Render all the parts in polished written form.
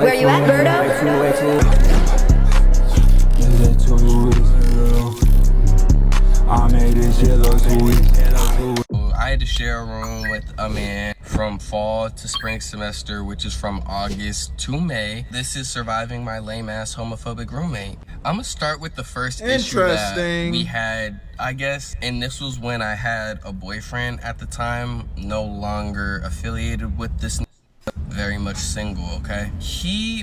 Where you at, Berto? I made this shit look sweet. I had to share a room with a man from fall to spring semester, which is from August to May. This is surviving my lame-ass homophobic roommate. I'm gonna start with the first issue that we had, I guess, and this was when I had a boyfriend at the time, no longer affiliated with this, very much single, okay?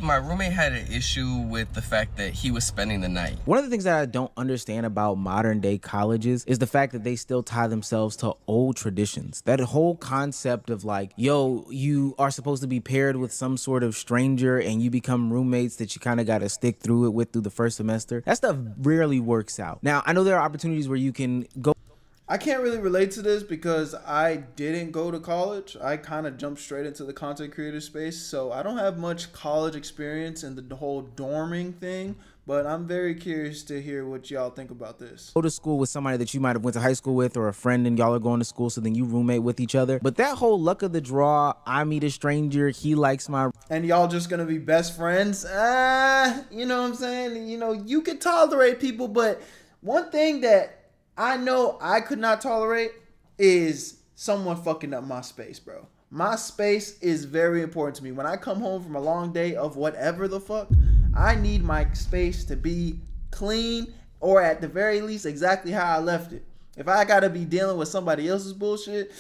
My roommate had an issue with the fact that he was spending the night. One of the things that I don't understand about modern day colleges is the fact that they still tie themselves to old traditions. That whole concept of like, yo, you are supposed to be paired with some sort of stranger and you become roommates that you kind of got to stick through it with through the first semester. That stuff rarely works out. Now, I know there are opportunities where you can go. I can't really relate to this because I didn't go to college. I kind of jumped straight into the content creator space. So I don't have much college experience in the whole dorming thing, but I'm very curious to hear what y'all think about this. Go to school with somebody that you might have went to high school with or a friend and y'all are going to school, so then you roommate with each other. But that whole luck of the draw, I meet a stranger, he likes my... And y'all just going to be best friends? You know what I'm saying? You know, you could tolerate people, but one thing that I know I could not tolerate is someone fucking up my space, bro. My space is very important to me. When I come home from a long day of whatever the fuck, I need my space to be clean or at the very least exactly how I left it. If I gotta be dealing with somebody else's bullshit,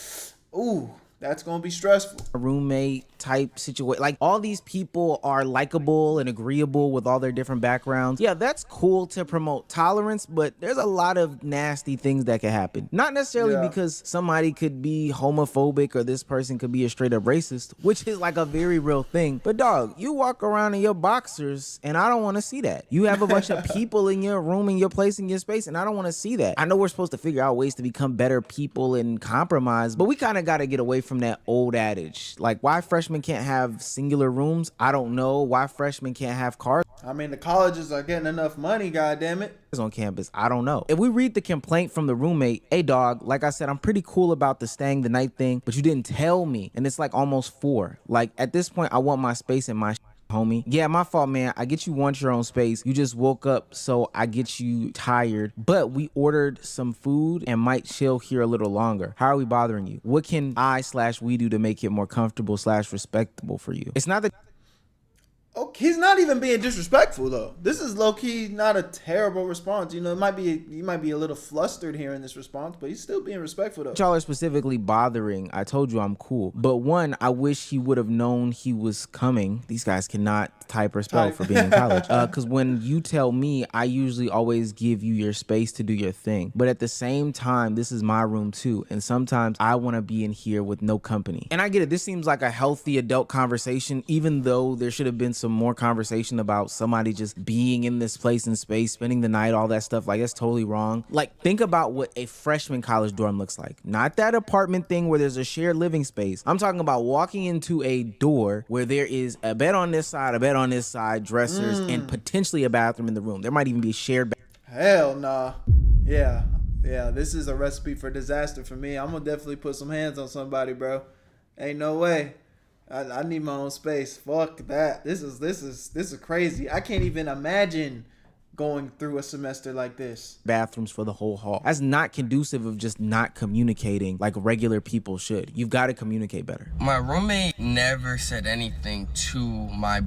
ooh, that's gonna be stressful. A roommate type situation. Like, all these people are likable and agreeable with all their different backgrounds. Yeah, that's cool to promote tolerance, but there's a lot of nasty things that can happen. Not necessarily because somebody could be homophobic or this person could be a straight up racist, which is like a very real thing. But dog, you walk around in your boxers and I don't want to see that. You have a bunch of people in your room, in your place, in your space, and I don't want to see that. I know we're supposed to figure out ways to become better people and compromise, but we kind of got to get away from that old adage. Like, why freshmen can't have singular rooms? I don't know. Why freshmen can't have cars? I mean, the colleges are getting enough money, goddammit. On campus, I don't know. If we read the complaint from the roommate, hey dog, like I said, I'm pretty cool about the staying the night thing, but you didn't tell me, and it's like almost 4. Like, at this point, I want my space and my homie. Yeah, my fault, man. I get you want your own space. You just woke up, so I get you tired. But we ordered some food and might chill here a little longer. How are we bothering you? What can we do to make it more comfortable / respectable for you? It's not that... Oh, he's not even being disrespectful though. This is low-key not a terrible response. You know, you might be a little flustered here in this response, but he's still being respectful though. Y'all are specifically bothering. I told you I'm cool. But one, I wish he would have known he was coming. These guys cannot type or spell for being in college. Because when you tell me, I usually always give you your space to do your thing. But at the same time, this is my room too. And sometimes I want to be in here with no company. And I get it. This seems like a healthy adult conversation, even though there should have been some more conversation about somebody just being in this place and space, spending the night, all that stuff. Like, that's totally wrong. Like, think about what a freshman college dorm looks like. Not that apartment thing where there's a shared living space. I'm talking about walking into a door where there is a bed on this side, a bed on this side, dressers, and potentially a bathroom in the room. There might even be a shared bathroom. Hell nah. Yeah, this is a recipe for disaster for me. I'm gonna definitely put some hands on somebody, bro. Ain't no way. I need my own space. Fuck that. This is crazy. I can't even imagine going through a semester like this. Bathrooms for the whole hall. That's not conducive of just not communicating like regular people should. You've got to communicate better. My roommate never said anything to my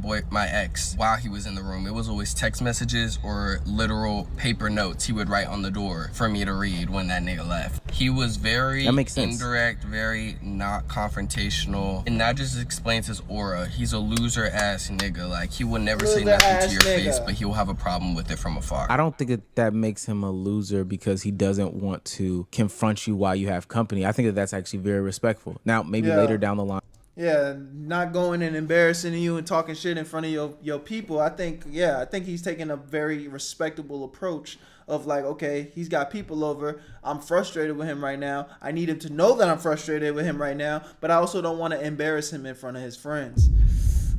ex while he was in the room. It was always text messages or literal paper notes he would write on the door for me to read when that nigga left. He was very indirect, very not confrontational, and that just explains his aura. He's a loser ass nigga. Like, he will never say nothing to your face, but he will have a problem with it from afar. I don't think that makes him a loser because he doesn't want to confront you while you have company. I think that that's actually very respectful. Now, maybe later down the line. Yeah, not going and embarrassing you and talking shit in front of your people. I think he's taking a very respectable approach of like, okay, he's got people over. I'm frustrated with him right now. I need him to know that I'm frustrated with him right now, but I also don't want to embarrass him in front of his friends.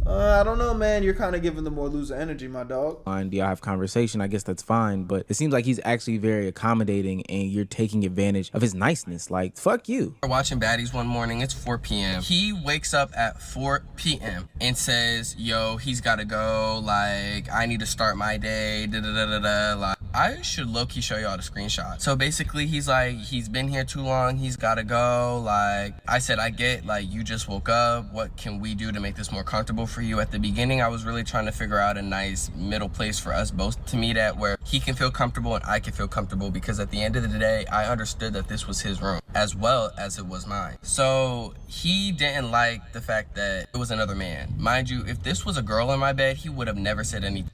I don't know, man. You're kind of giving them more loser energy, my dog. And y'all have conversation, I guess that's fine. But it seems like he's actually very accommodating and you're taking advantage of his niceness. Like, fuck you. We're watching Baddies one morning. It's 4 p.m. He wakes up at 4 p.m. and says, yo, he's got to go. Like, I need to start my day. Da-da-da-da-da. Like, I should low-key show y'all the screenshot. So basically, he's like, he's been here too long. He's got to go. Like, I said, I get, like, you just woke up. What can we do to make this more comfortable for you? At the beginning, I was really trying to figure out a nice middle place for us both to meet at where he can feel comfortable and I can feel comfortable, because at the end of the day, I understood that this was his room as well as it was mine. So he didn't like the fact that it was another man. Mind you, if this was a girl in my bed, he would have never said anything.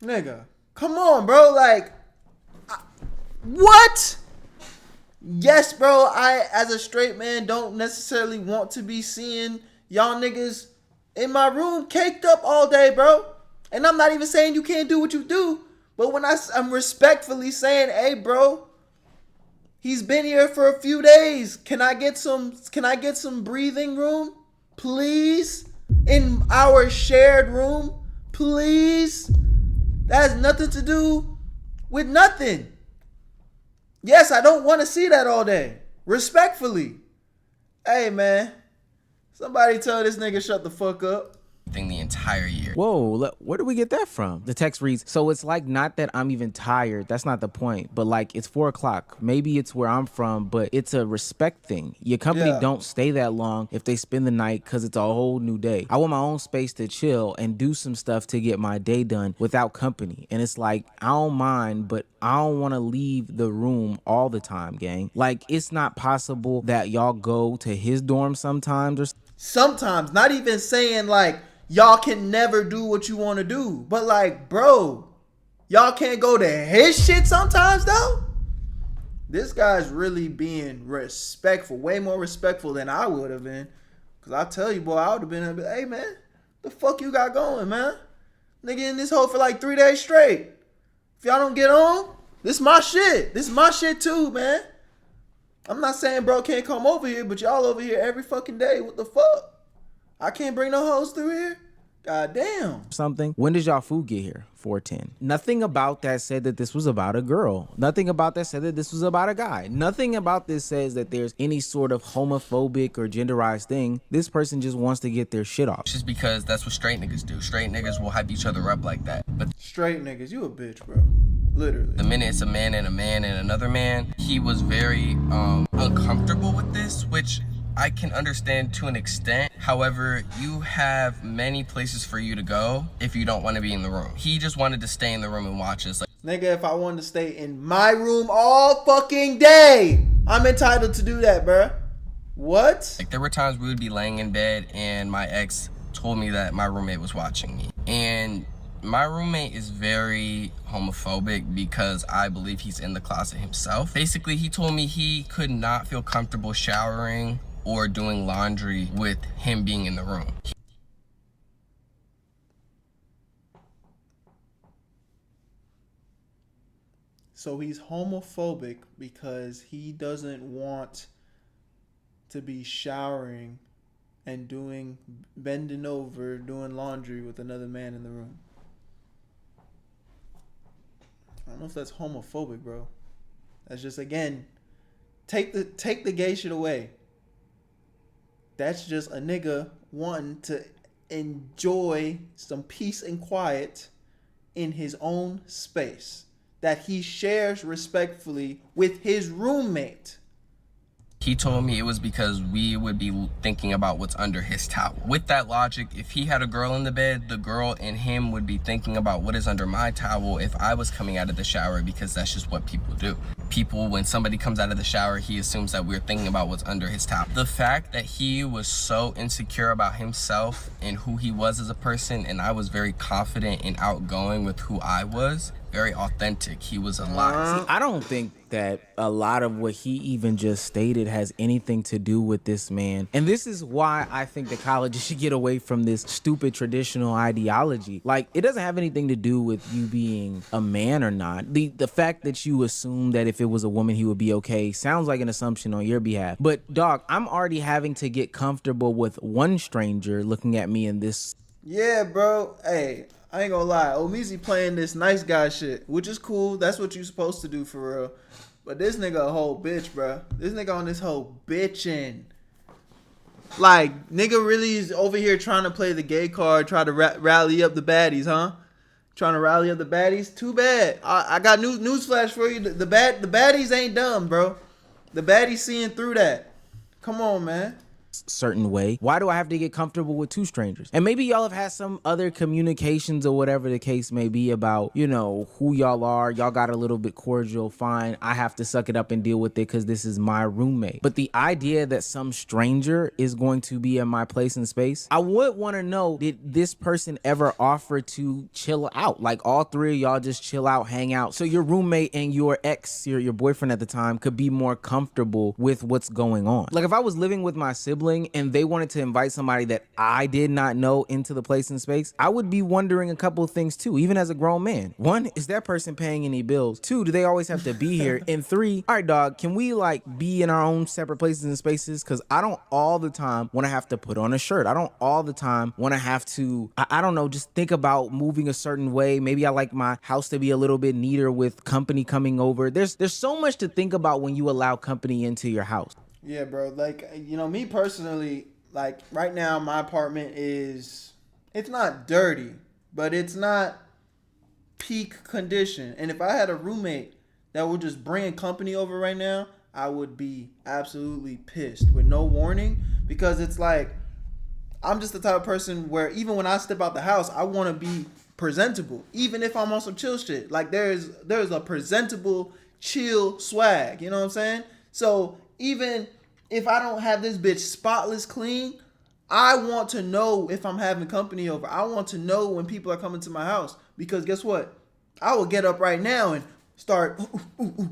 Nigga, come on, bro. Like, what? Yes, bro. I, as a straight man, don't necessarily want to be seeing y'all niggas in my room caked up all day, bro. And I'm not even saying you can't do what you do, but when I'm respectfully saying, hey, bro, he's been here for a few days. Can I get some breathing room, please? In our shared room, please? That has nothing to do with nothing. Yes, I don't want to see that all day. Respectfully. Hey, man. Somebody tell this nigga shut the fuck up. The entire year. Whoa, where do we get that from? The text reads, so it's like not that I'm even tired. That's not the point. But like, it's 4 o'clock. Maybe it's where I'm from, but it's a respect thing. Your company don't stay that long if they spend the night because it's a whole new day. I want my own space to chill and do some stuff to get my day done without company. And it's like, I don't mind, but I don't want to leave the room all the time, gang. Like, it's not possible that y'all go to his dorm sometimes or sometimes, not even saying like y'all can never do what you want to do, but like, bro, y'all can't go to his shit sometimes though. This guy's really being respectful, way more respectful than I would have been. Cause I tell you, boy, I would have been, hey man, the fuck you got going, man? Nigga in this hole for like 3 days straight. If y'all don't get on, this my shit. This is my shit too, man. I'm not saying bro can't come over here, but y'all over here every fucking day. What the fuck? I can't bring no hoes through here? God damn. something. When does y'all food get here? 4:10. Nothing about that said that this was about a girl. Nothing about that said that this was about a guy. Nothing about this says that there's any sort of homophobic or genderized thing. This person just wants to get their shit off. Just because that's what straight niggas do. Straight niggas will hype each other up like that. But straight niggas, you a bitch, bro. Literally. The minute it's a man and another man, he was very uncomfortable with this, which I can understand to an extent. However, you have many places for you to go if you don't want to be in the room. He just wanted to stay in the room and watch us. Like, nigga, if I wanted to stay in my room all fucking day, I'm entitled to do that, bruh. What? Like, there were times we would be laying in bed and my ex told me that my roommate was watching me. And my roommate is very homophobic because I believe he's in the closet himself. Basically, he told me he could not feel comfortable showering or doing laundry with him being in the room. So he's homophobic because he doesn't want to be showering and bending over, doing laundry with another man in the room. I don't know if that's homophobic, bro. That's just, again, take the gay shit away. That's just a nigga wanting to enjoy some peace and quiet in his own space that he shares respectfully with his roommate. He told me it was because we would be thinking about what's under his towel. With that logic, if he had a girl in the bed, the girl and him would be thinking about what is under my towel if I was coming out of the shower, because that's just what people do. People, when somebody comes out of the shower, he assumes that we're thinking about what's under his towel. The fact that he was so insecure about himself and who he was as a person, and I was very confident and outgoing with who I was, very authentic. He was a lie. See, I don't think that a lot of what he even just stated has anything to do with this man. And this is why I think the colleges should get away from this stupid traditional ideology. Like, it doesn't have anything to do with you being a man or not. The fact that you assume that if it was a woman, he would be okay sounds like an assumption on your behalf. But dog, I'm already having to get comfortable with one stranger looking at me in this Yeah, bro. Hey, I ain't gonna lie. Omizi playing this nice guy shit, which is cool. That's what you supposed to do for real. But this nigga a whole bitch, bro. This nigga on this whole bitching. Like, nigga really is over here trying to play the gay card, try to rally up the baddies, huh? Trying to rally up the baddies? Too bad. I got newsflash for you. The baddies ain't dumb, bro. The baddies seeing through that. Come on, man. Certain way. Why do I have to get comfortable with two strangers? And maybe y'all have had some other communications or whatever the case may be about, you know, who y'all are. Y'all got a little bit cordial. Fine. I have to suck it up and deal with it because this is my roommate. But the idea that some stranger is going to be in my place and space, I would want to know, did this person ever offer to chill out? Like all three of y'all just chill out, hang out. So your roommate and your ex, your boyfriend at the time, could be more comfortable with what's going on. Like if I was living with my sibling and they wanted to invite somebody that I did not know into the place and space, I would be wondering a couple of things too, even as a grown man. One, is that person paying any bills? Two, do they always have to be here? And three, all right, dog, can we like be in our own separate places and spaces? Because I don't all the time want to have to put on a shirt. I don't all the time want to have to, I don't know, just think about moving a certain way. Maybe I like my house to be a little bit neater with company coming over. There's so much to think about when you allow company into your house. Yeah, bro. Like, you know, me personally, like right now, my apartment it's not dirty, but it's not peak condition. And if I had a roommate that would just bring company over right now, I would be absolutely pissed with no warning, because it's like, I'm just the type of person where even when I step out the house, I want to be presentable, even if I'm on some chill shit. Like there's a presentable, chill swag. You know what I'm saying? So even if I don't have this bitch spotless clean, I want to know if I'm having company over. I want to know when people are coming to my house, because guess what? I will get up right now and start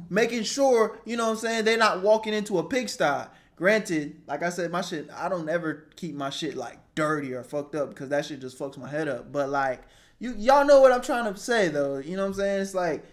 making sure, you know what I'm saying, they're not walking into a pigsty. Granted, like I said, my shit, I don't ever keep my shit like dirty or fucked up, because that shit just fucks my head up. But like, y'all know what I'm trying to say though. You know what I'm saying? It's like,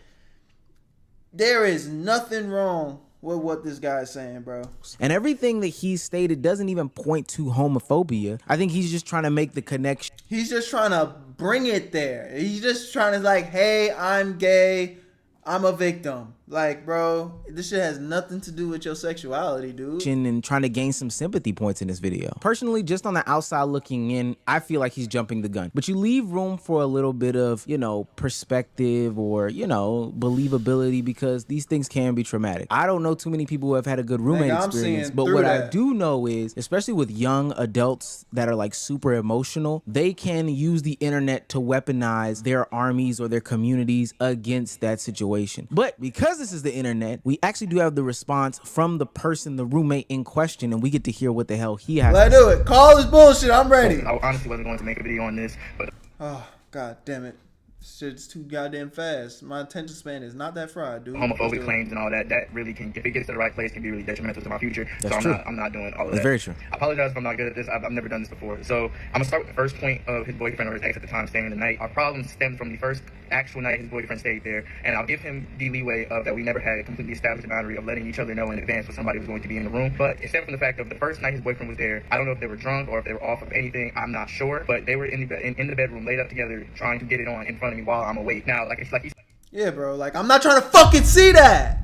there is nothing wrong with what this guy's saying, bro. And everything that he stated doesn't even point to homophobia. I think he's just trying to make the connection. He's just trying to bring it there. He's just trying to like, hey, I'm gay, I'm a victim. Like, bro, this shit has nothing to do with your sexuality, dude. And trying to gain some sympathy points in this video. Personally, just on the outside looking in, I feel like he's jumping the gun. But you leave room for a little bit of, you know, perspective or, you know, believability, because these things can be traumatic. I don't know too many people who have had a good roommate experience, but what I do know is, especially with young adults that are like super emotional, they can use the internet to weaponize their armies or their communities against that situation. But because this is the internet, we actually do have the response from the person, the roommate in question, and we get to hear what the hell he has. Let's do it. Call this bullshit. I'm ready. I honestly wasn't going to make a video on this, but oh, god damn it. Shit's too goddamn fast. My attention span is not that fried, dude. homophobic claims and all that really can, if it gets to the right place, can be really detrimental to my future. That's so true. I'm not doing all of that. That's very true. I apologize if I'm not good at this. I've never done this before. So I'm gonna start with the first point of his boyfriend or his ex at the time staying the night. Our problem stemmed from the first actual night his boyfriend stayed there, and I'll give him the leeway of that we never had a completely established boundary of letting each other know in advance when somebody was going to be in the room. But it stemmed from the fact of the first night his boyfriend was there. I don't know if they were drunk or if they were off of anything. I'm not sure, but they were in the bedroom laid up together trying to get it on in front of me while I'm awake. Now, like it's like he's yeah, bro. Like, I'm not trying to fucking see that.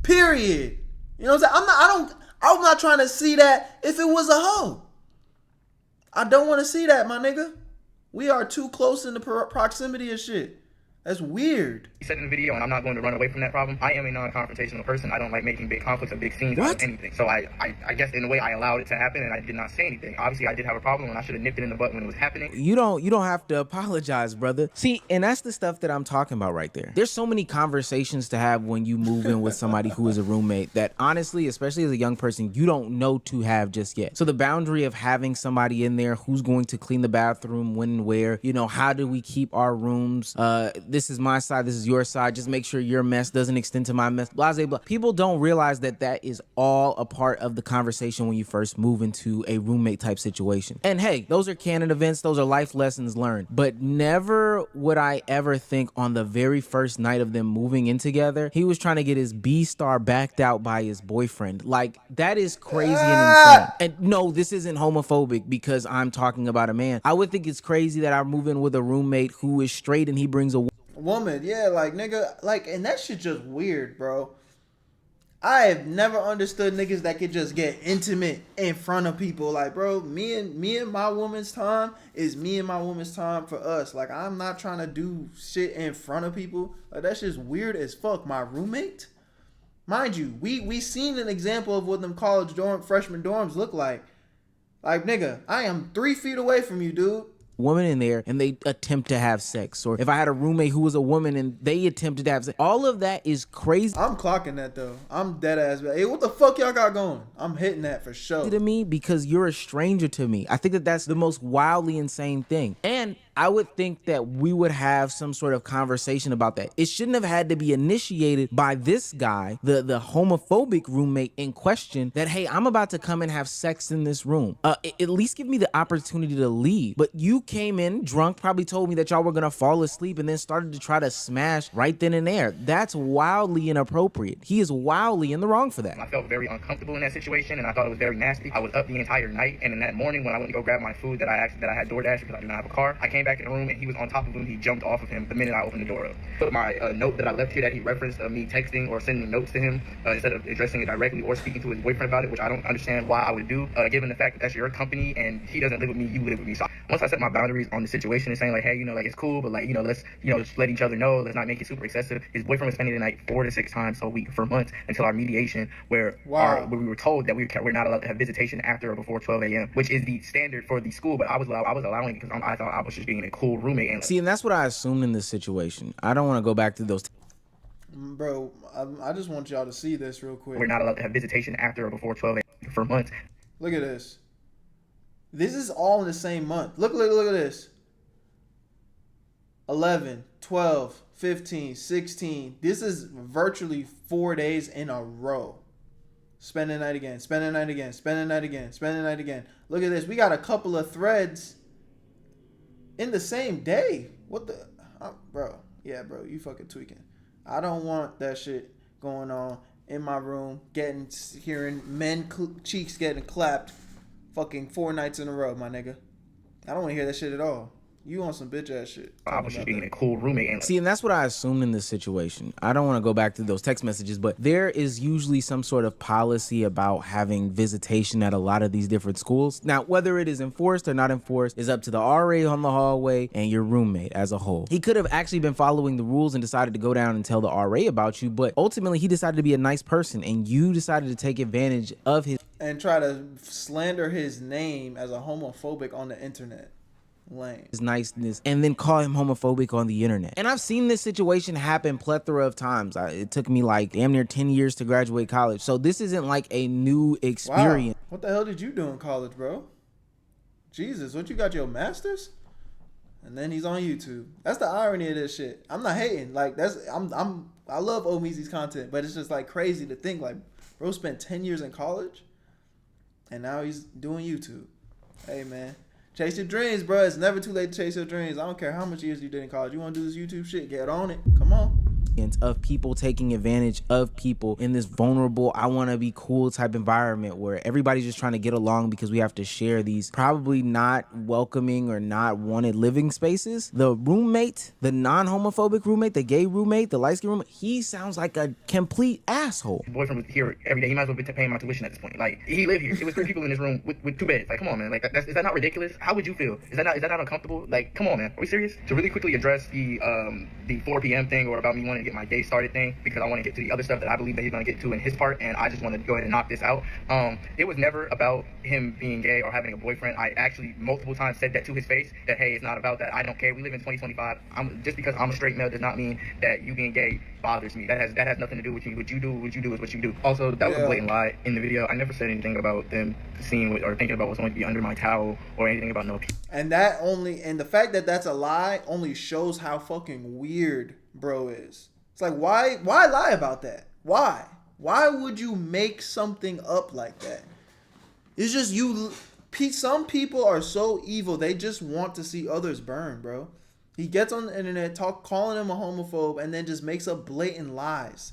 Period. You know what I'm saying? I'm not trying to see that if it was a hoe. I don't want to see that, my nigga. We are too close in the proximity of shit. That's weird. He said in the video, and I'm not going to run away from that problem. I am a non-confrontational person. I don't like making big conflicts or big scenes out of anything. So I guess in a way I allowed it to happen, and I did not say anything. Obviously, I did have a problem, and I should have nipped it in the butt when it was happening. You don't have to apologize, brother. See, and that's the stuff that I'm talking about right there. There's so many conversations to have when you move in with somebody who is a roommate that honestly, especially as a young person, you don't know to have just yet. So the boundary of having somebody in there who's going to clean the bathroom when and where, you know, how do we keep our rooms this is my side, this is your side. Just make sure your mess doesn't extend to my mess. Blah, blah, blah. People don't realize that that is all a part of the conversation when you first move into a roommate type situation. And hey, those are canon events. Those are life lessons learned. But never would I ever think on the very first night of them moving in together, he was trying to get his B-star backed out by his boyfriend. Like, that is crazy and insane. And no, this isn't homophobic because I'm talking about a man. I would think it's crazy that I move in with a roommate who is straight and he brings a woman. Yeah, like, nigga, like, and that shit just weird, bro. I have never understood niggas that could just get intimate in front of people. Like, bro, me and my woman's time is me and my woman's time for us. Like, I'm not trying to do shit in front of people. Like, that's just weird as fuck. My roommate, mind you, we seen an example of what them college freshman dorms look like. Like, nigga, I am 3 feet away from you, dude. Woman in there and they attempt to have sex, or if I had a roommate who was a woman and they attempted to have sex, all of that is crazy. I'm clocking that though. I'm dead ass. Hey, what the fuck y'all got going? I'm hitting that for sure. To me, because you're a stranger to me. I think that that's the most wildly insane thing. And I would think that we would have some sort of conversation about that. It shouldn't have had to be initiated by this guy, the homophobic roommate in question, that, hey, I'm about to come and have sex in this room. At least give me the opportunity to leave. But you came in drunk, probably told me that y'all were gonna fall asleep, and then started to try to smash right then and there. That's wildly inappropriate. He is wildly in the wrong for that. I felt very uncomfortable in that situation, and I thought it was very nasty. I was up the entire night, and in that morning when I went to go grab my food that I had DoorDash because I did not have a car, I came back in the room and he was on top of him. He jumped off of him the minute I opened the door up. But my note that I left here that he referenced me texting or sending notes to him instead of addressing it directly or speaking to his boyfriend about it, which I don't understand why I would do, given the fact that that's your company and he doesn't live with me, you live with me. So once I set my boundaries on the situation and saying like, hey, you know, like, it's cool, but like, you know, let's, you know, just let each other know, let's not make it super excessive. His boyfriend was spending the night 4 to 6 times a week for months until our mediation, where we were told that we're not allowed to have visitation after or before 12 a.m., which is the standard for the school. But I was allowing it because I thought I was just being a cool roommate. And see, and that's what I assumed in this situation. I don't want to go back to those. Bro, I just want y'all to see this real quick. We're not allowed to have visitation after or before 12 a.m. for months. Look at this. This is all in the same month. Look at this. 11, 12, 15, 16. This is virtually 4 days in a row. Spend the night again, spend the night again, spend the night again, spend the night again. Look at this. We got a couple of threads in the same day. What the? Bro. Yeah, bro. You fucking tweaking. I don't want that shit going on in my room. Hearing men cheeks getting clapped fucking 4 nights in a row, my nigga. I don't want to hear that shit at all. You on some bitch ass shit. I was just being a cool roommate. And see, and that's what I assumed in this situation. I don't want to go back to those text messages, but there is usually some sort of policy about having visitation at a lot of these different schools. Now, whether it is enforced or not enforced is up to the RA on the hallway and your roommate as a whole. He could have actually been following the rules and decided to go down and tell the RA about you, but ultimately he decided to be a nice person and you decided to take advantage of his and try to slander his name as a homophobic on the internet. Lame. His niceness, and then call him homophobic on the internet. And I've seen this situation happen plethora of times. It took me like damn near 10 years to graduate college. So this isn't like a new experience. Wow. What the hell did you do in college, bro? Jesus, what, you got your master's? And then he's on YouTube. That's the irony of this shit. I'm not hating. Like, I love Omeezy's content, but it's just like crazy to think like bro spent 10 years in college and now he's doing YouTube. Hey man. Chase your dreams, bro. It's never too late to chase your dreams. I don't care how much years you did in college. You want to do this YouTube shit? Get on it. Come on. Of people taking advantage of people in this vulnerable, I want to be cool type environment where everybody's just trying to get along because we have to share these probably not welcoming or not wanted living spaces. The roommate, the non-homophobic roommate, the gay roommate, the light-skinned roommate, he sounds like a complete asshole. His boyfriend was here every day. He might as well be paying my tuition at this point. Like, he lived here. It was 3 people in this room with 2 beds. Like, come on, man. Like, is that not ridiculous? How would you feel? Is that not uncomfortable? Like, come on, man. Are we serious? To really quickly address the 4 p.m. thing or about me wanted to get my gay started thing because I want to get to the other stuff that I believe that he's going to get to in his part, and I just want to go ahead and knock this out. It was never about him being gay or having a boyfriend. I actually multiple times said that to his face, that hey, it's not about that. I don't care. We live in 2025. Just because I'm a straight male does not mean that you being gay bothers me. That has nothing to do with you. What you do is what you do. Also, that was a blatant lie in the video. I never said anything about them seeing or thinking about what's going to be under my towel or anything about no. And the fact that that's a lie only shows how fucking weird bro is. It's like, why lie about that? Why would you make something up like that? It's just some people are so evil, they just want to see others burn, bro. He gets on the internet calling him a homophobe and then just makes up blatant lies.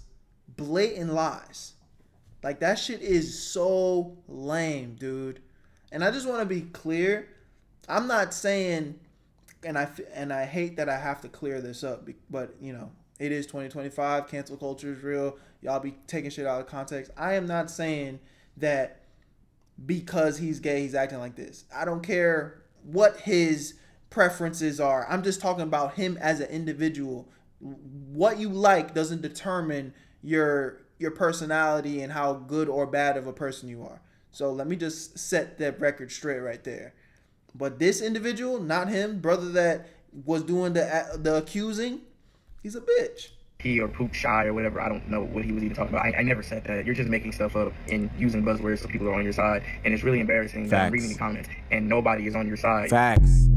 Like, that shit is so lame, dude. And I just want to be clear. I'm not saying, and I hate that I have to clear this up, but you know, it is 2025. Cancel culture is real. Y'all be taking shit out of context. I am not saying that because he's gay, he's acting like this. I don't care what his preferences are. I'm just talking about him as an individual. What you like doesn't determine your personality and how good or bad of a person you are. So let me just set that record straight right there. But this individual, not him, brother that was doing the accusing, he's a bitch. He or poop shy or whatever. I don't know what he was even talking about. I never said that. You're just making stuff up and using buzzwords so people are on your side. And it's really embarrassing that I'm reading the comments and nobody is on your side. Facts.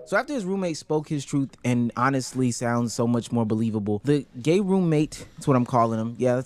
So after his roommate spoke his truth and honestly sounds so much more believable, the gay roommate, that's what I'm calling him. Yeah,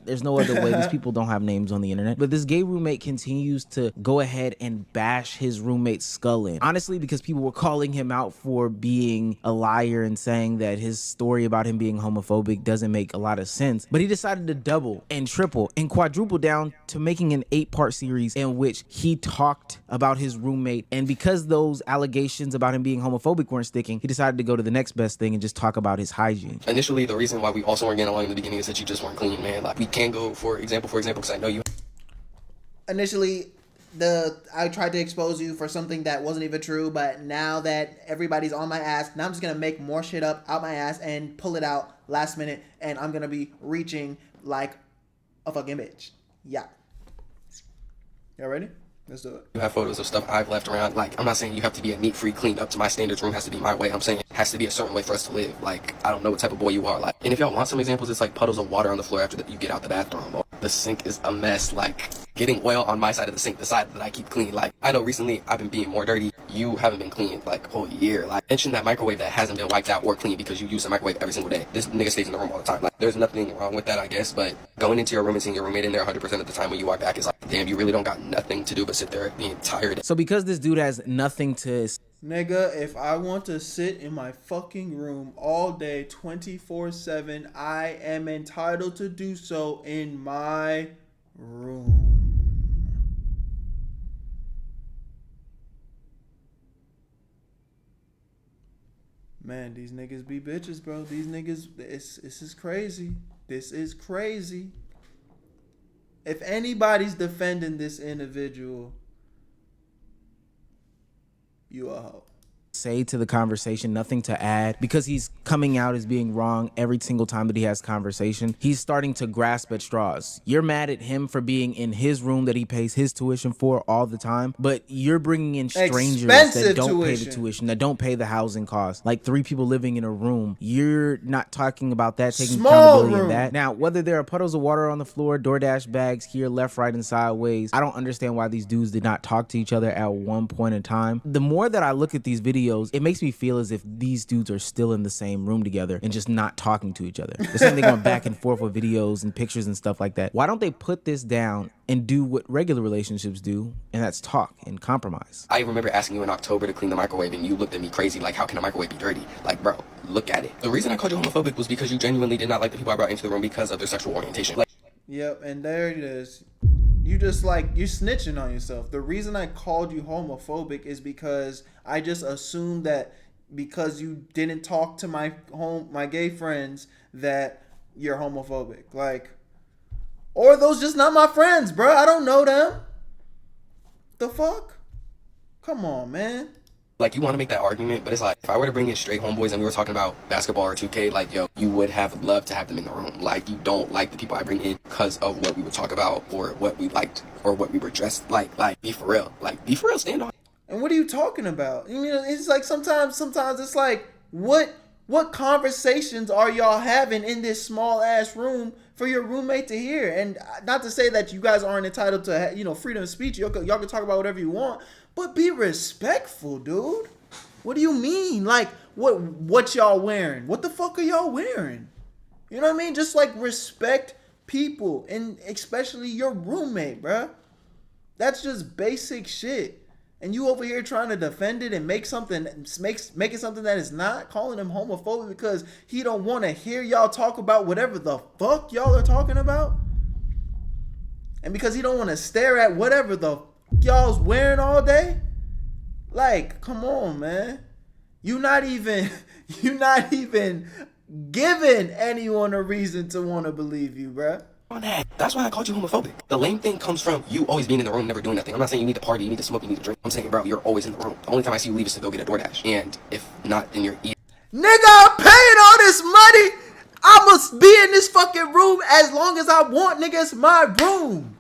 there's no other way. These people don't have names on the internet. But this gay roommate continues to go ahead and bash his roommate's skull in. Honestly, because people were calling him out for being a liar and saying that his story about him being homophobic doesn't make a lot of sense. But he decided to double and triple and quadruple down to making an 8-part series in which he talked about his roommate. And because those allegations about him being homophobic weren't sticking, he decided to go to the next best thing and just talk about his hygiene. Initially, the reason why we also weren't getting along in the beginning is that you just weren't clean, man. Like, we can go for example, because I know you. Initially, I tried to expose you for something that wasn't even true, but now that everybody's on my ass, now I'm just gonna make more shit up out my ass and pull it out last minute, and I'm gonna be reaching like a fucking bitch. Yeah. Y'all ready? Let's do it. You have photos of stuff I've left around. Like, I'm not saying you have to be a neat, free, cleaned up to my standards. Room has to be my way. I'm saying it has to be a certain way for us to live. Like, I don't know what type of boy you are. Like, and if y'all want some examples, it's like puddles of water on the floor after you get out the bathroom. Or the sink is a mess. Like, getting oil on my side of the sink, the side that I keep clean. Like, I know recently I've been being more dirty. You haven't been clean like a whole year. Like, mention that microwave that hasn't been wiped out or cleaned because you use the microwave every single day. This nigga stays in the room all the time. Like, there's nothing wrong with that, I guess. But going into your room and seeing your roommate in there 100% of the time when you walk back is like, damn, you really don't got nothing to do but sit there the entire day. So because this dude has nothing to... Nigga, if I want to sit in my fucking room all day 24/7, I am entitled to do so in my room. Man, these niggas be bitches, bro. These niggas, this is crazy. This is crazy. If anybody's defending this individual, you a hoe. Say to the conversation, nothing to add, because he's coming out as being wrong every single time that he has conversation. He's starting to grasp at straws. You're mad at him for being in his room that he pays his tuition for all the time, but you're bringing in strangers that don't pay the tuition, that don't pay the housing costs. Like 3 people living in a room. You're not talking about that, taking accountability in that. Now, whether there are puddles of water on the floor, DoorDash bags here, left, right, and sideways, I don't understand why these dudes did not talk to each other at one point in time. The more that I look at these videos, it makes me feel as if these dudes are still in the same room together and just not talking to each other. The same thing going back and forth with videos and pictures and stuff like that. Why don't they put this down and do what regular relationships do, and that's talk and compromise? I remember asking you in October to clean the microwave, and you looked at me crazy like, how can a microwave be dirty? Like, bro, look at it. The reason I called you homophobic was because you genuinely did not like the people I brought into the room because of their sexual orientation. Like, yep, and there it is. You just like, you snitching on yourself. The reason I called you homophobic is because I just assumed that because you didn't talk to my gay friends that you're homophobic. Like, or those just not my friends, bro. I don't know them. The fuck? Come on, man. Like, you want to make that argument, but it's like, if I were to bring in straight homeboys and we were talking about basketball or 2K, like, yo, you would have loved to have them in the room. Like, you don't like the people I bring in because of what we would talk about or what we liked or what we were dressed like. Like, be for real. Like, be for real, stand on it. And what are you talking about? You mean, it's like sometimes it's like, what conversations are y'all having in this small ass room for your roommate to hear? And not to say that you guys aren't entitled to, you know, freedom of speech. Y'all can talk about whatever you want, but be respectful, dude. What do you mean? Like, what y'all wearing? What the fuck are y'all wearing? You know what I mean? Just like respect people, and especially your roommate, bruh. That's just basic shit. And you over here trying to defend it and make it something that is not, calling him homophobic because he don't want to hear y'all talk about whatever the fuck y'all are talking about, and because he don't want to stare at whatever the y'all's wearing all day. Like, come on, man. You not even giving anyone a reason to want to believe you, bruh. On that. That's why I called you homophobic. The lame thing comes from you always being in the room, never doing nothing. I'm not saying you need to party, you need to smoke, you need to drink. I'm saying, bro, you're always in the room. The only time I see you leave is to go get a DoorDash. And if not, then you're eating. Nigga, I'm paying all this money. I must be in this fucking room as long as I want, nigga. It's my room.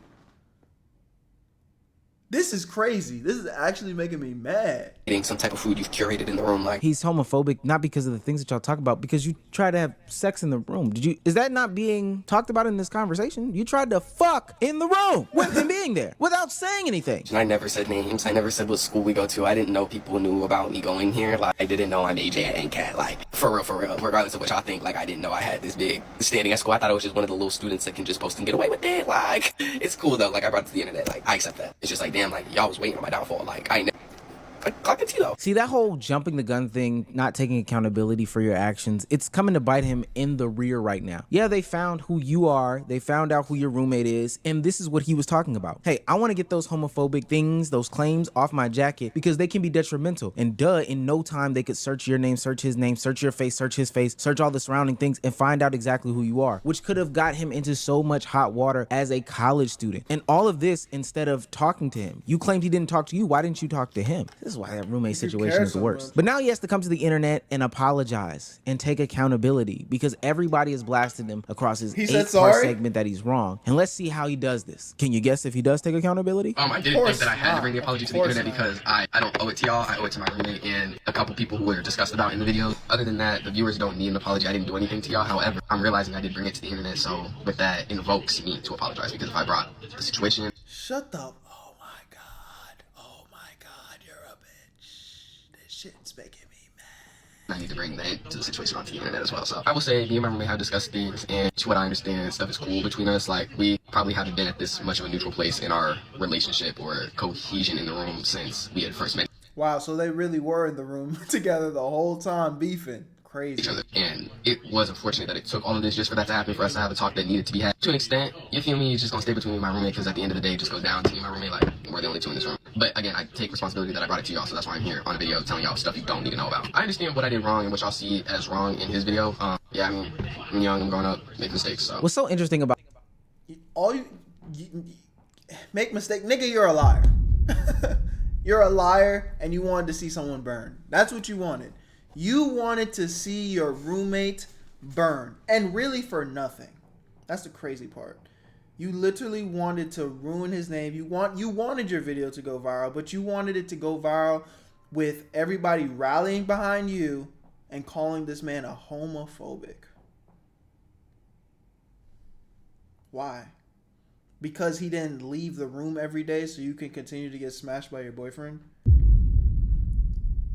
This is crazy. This is actually making me mad. Eating some type of food you've curated in the room, like. He's homophobic not because of the things that y'all talk about, because you try to have sex in the room. Is that not being talked about in this conversation? You tried to fuck in the room with him being there without saying anything. And I never said names. I never said what school we go to. I didn't know people knew about me going here. Like, I didn't know I'm AJ and Cat. Like, for real. Regardless of what y'all think, like, I didn't know I had this big standing at school. I thought I was just one of the little students that can just post and get away with it. Like, it's cool though. Like, I brought it to the internet. Like, I accept that. It's just like, damn, like, y'all was waiting on my downfall. Like, I never. Clock it, though. See, that whole jumping the gun thing, not taking accountability for your actions, it's coming to bite him in the rear right now. Yeah, they found who you are. They found out who your roommate is. And this is what he was talking about. Hey, I want to get those homophobic things, those claims off my jacket because they can be detrimental. And in no time, they could search your name, search his name, search your face, search his face, search all the surrounding things and find out exactly who you are, which could have got him into so much hot water as a college student. And all of this instead of talking to him. You claimed he didn't talk to you. Why didn't you talk to him? This is why that roommate situation is the worst. But now he has to come to the internet and apologize and take accountability because everybody has blasted him across his 8-part segment that he's wrong. And let's see how he does this. Can you guess if he does take accountability? I didn't think that I had to bring the apology to the internet because I don't owe it to y'all. I owe it to my roommate and a couple people who were discussed about in the video. Other than that, the viewers don't need an apology. I didn't do anything to y'all. However, I'm realizing I did bring it to the internet, so with that invokes me to apologize because if I brought the situation. Shut up. Oh my god, you're a bitch. This shit's making me mad. I need to bring that to the situation onto the internet as well. So I will say me and my roommate have discussed things, and to what I understand, stuff is cool between us. Like, we probably haven't been at this much of a neutral place in our relationship or cohesion in the room since we had first met. Wow, so they really were in the room together the whole time beefing. Crazy. Each other. And it was unfortunate that it took all of this just for that to happen, for us to have a talk that needed to be had. To an extent, you feel me, it's just gonna stay between me and my roommate because at the end of the day, it just goes down to me and my roommate, like, we're the only two in this room. But again, I take responsibility that I brought it to y'all, so that's why I'm here on a video telling y'all stuff you don't need to know about. I understand what I did wrong and what y'all see as wrong in his video. Yeah, I mean, I'm young, I'm growing up, make mistakes, so. What's so interesting about you make mistake, nigga, you're a liar. You're a liar and you wanted to see someone burn. That's what you wanted. You wanted to see your roommate burn, and really for nothing. That's the crazy part. You literally wanted to ruin his name. You wanted your video to go viral, but you wanted it to go viral with everybody rallying behind you and calling this man a homophobic. Why? Because he didn't leave the room every day so you can continue to get smashed by your boyfriend?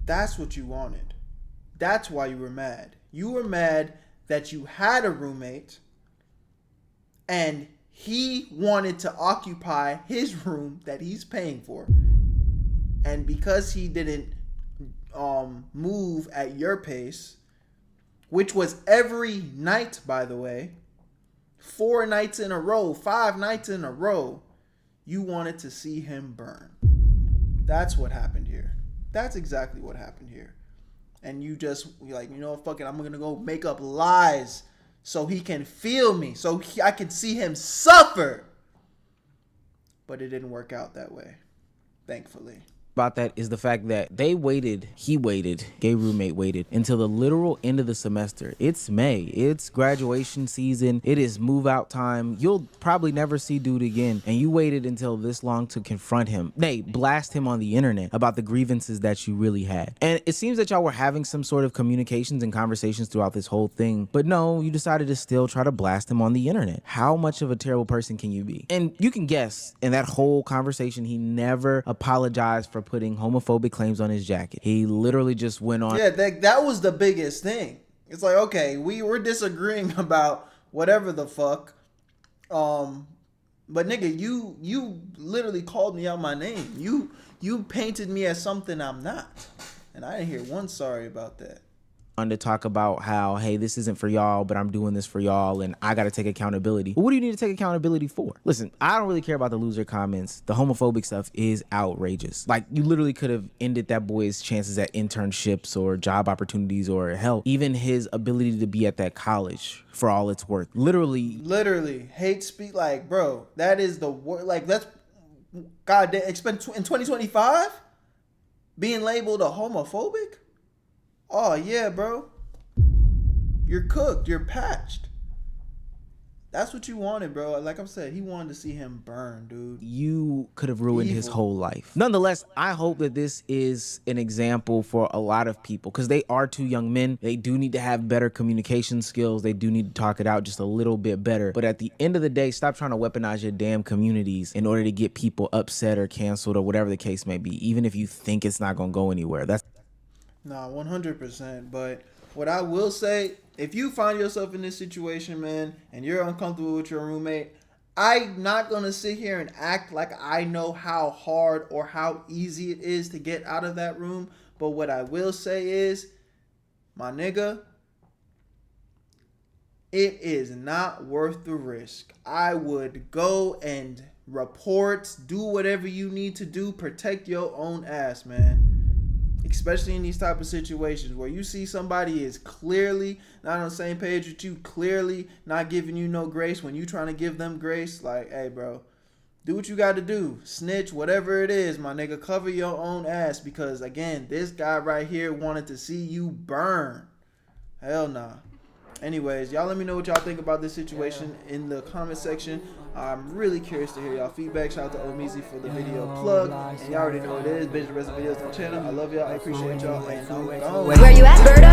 That's what you wanted. That's why you were mad. You were mad that you had a roommate and he wanted to occupy his room that he's paying for. And because he didn't move at your pace, which was every night, by the way, 4 nights in a row, 5 nights in a row, you wanted to see him burn. That's what happened here. That's exactly what happened here. And you're like, you know what, fuck it, I'm gonna go make up lies so he can feel me, so I can see him suffer. But it didn't work out that way, thankfully. about that is the fact that gay roommate waited until the literal end of the semester. It's May, it's graduation season, it is move out time. You'll probably never see dude again, and you waited until this long to confront him. Nay, blast him on the internet about the grievances that you really had. And it seems that y'all were having some sort of communications and conversations throughout this whole thing, but no, you decided to still try to blast him on the internet. How much of a terrible person can you be? And you can guess, in that whole conversation, he never apologized for putting homophobic claims on his jacket. He literally just went on. Yeah, that was the biggest thing. It's like, okay, we were disagreeing about whatever the fuck. But nigga, you literally called me out my name. You painted me as something I'm not. And I didn't hear one sorry about that. To talk about how, hey, this isn't for y'all, but I'm doing this for y'all, and I gotta take accountability. Well, what do you need to take accountability for? Listen, I don't really care about the loser comments. The homophobic stuff is outrageous. Like, you literally could have ended that boy's chances at internships or job opportunities, or hell, even his ability to be at that college for all it's worth. Literally hate speak. Like, bro, that is the word. Like, that's goddamn. In 2025, being labeled a homophobic. Oh, yeah, bro. You're cooked. You're patched. That's what you wanted, bro. Like I said, he wanted to see him burn, dude. You could have ruined his whole life. Nonetheless, I hope that this is an example for a lot of people, because they are two young men. They do need to have better communication skills. They do need to talk it out just a little bit better. But at the end of the day, stop trying to weaponize your damn communities in order to get people upset or canceled or whatever the case may be, even if you think it's not going to go anywhere. Nah, 100%. But what I will say, if you find yourself in this situation, man, and you're uncomfortable with your roommate, I'm not going to sit here and act like I know how hard or how easy it is to get out of that room. But what I will say is, my nigga, it is not worth the risk. I would go and report, do whatever you need to do, protect your own ass, man. Especially in these type of situations where you see somebody is clearly not on the same page with you, clearly not giving you no grace when you trying to give them grace. Like, hey, bro, do what you got to do. Snitch, whatever it is, my nigga. Cover your own ass, because, again, this guy right here wanted to see you burn. Hell nah. Anyways, y'all let me know what y'all think about this situation in the comment section. I'm really curious to hear y'all feedback. Shout out to Omizi for the video plug. And y'all already know what it is. Binge the rest of the videos on the channel. I love y'all. I appreciate y'all. And I'm gone. Where you at, Berto?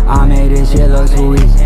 I made this shit look too easy.